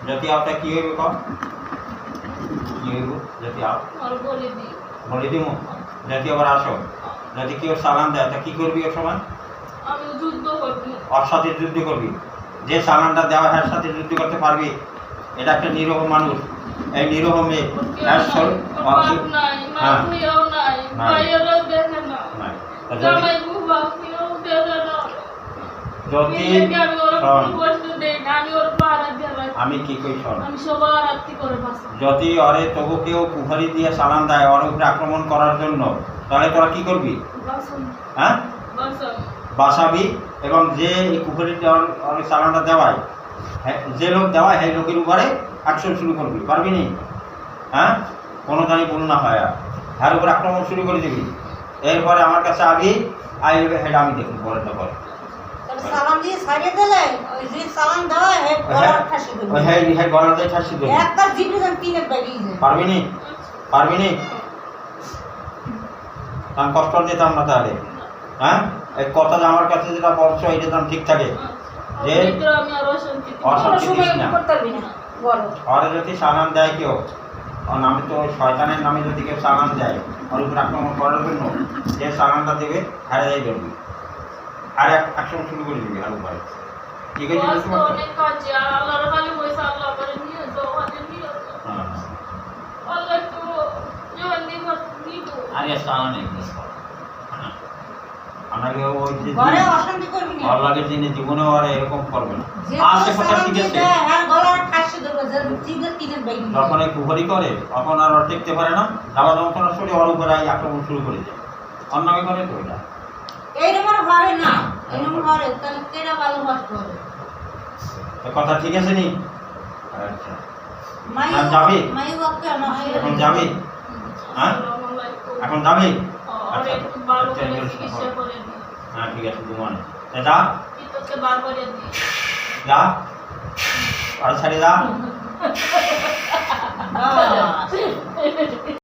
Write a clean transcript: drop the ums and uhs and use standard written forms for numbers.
যদি আওটা কি হইবে কম কি হইব যদি আও বলে দিব যদি আবার আসো যদি কেউ সালাম দেয় তা কি করবি ওর সময় আমি যুদ্ধ করব ওর সাথে যুদ্ধ করবি যে সালামটা দেওয়া হয় সাথে যুদ্ধ করতে পারবি এটা একটা নিরহ মানুষ এই নিরহ মেয়ে আমি কি কই শোন যদি অরে তবু কেউ কুফারি দিয়ে সালাম দেয় ওর উপরে আক্রমণ করার জন্য তাহলে তোরা কি করবি হ্যাঁ বাসাবি এবং যে এই কুফারি সালামটা দেওয়ায় যে লোক দেওয়ায় সেই লোকের উপরে অ্যাকশন শুরু করবি পারবি নি হ্যাঁ কোনো জানি ভুল না হয় আর উপরে আক্রমণ শুরু করে দিবি এরপরে আমার কাছে আবি আইবে হেড আমি দেখুন পরেরটা পরে সালাম দিয়ে সাইডে দিলে ওই যে সালাম দেওয়া হে গলার ঠাসি দেবে ওই হে গলাতে ঠাসি দেবে একটা জিবরে জান তিনে বেরিয়ে যায় পারবি নি কারণ কষ্ট দিতাম না তাহলে হ্যাঁ এই কথা যে আমার কাছে যেটা বলছো এটা তো ঠিক থাকে যে অশান্তি দিস না আর যদি সালাম দেয় কেউ আমি তো শয়তানের নামে যদি কেউ সালাম দেয় ওর উপর আক্রমণ করার জন্য যে সালামটা দেবে হারে যাই করবি আর এক আক্রমণ শুরু করে দিবি আর উপরে ঠিক আছে আরে সালাম নেই আমাকে ওই যে ঘরে অশান্তি করবি না আল্লাহর দিনে জীবনেও আর এরকম করবে না আজকে কথা ঠিক আছে আর গলার ঠাসি দেবে যে জিবরে তিনে বেরিয়ে যায় যখন এই কুফরি করে তখন আর টিকতে পারে না জ্বালা যন্ত্রণা শুরু ওর উপরে আক্রমণ শুরু করে দেয় অন্যায় করে তো এটা এইরকম ঘরে না এরকম ঘরে তাহলে কেরা ভালো কষ্ট হবে কথা ঠিক আছে নি আচ্ছা মাই যাবি মাই ওকে না এখন যাবি হ্যাঁ এখন যাবি আচ্ছা হ্যাঁ ঠিক আছে ঘুমান যা যা আর ছাড়ে যা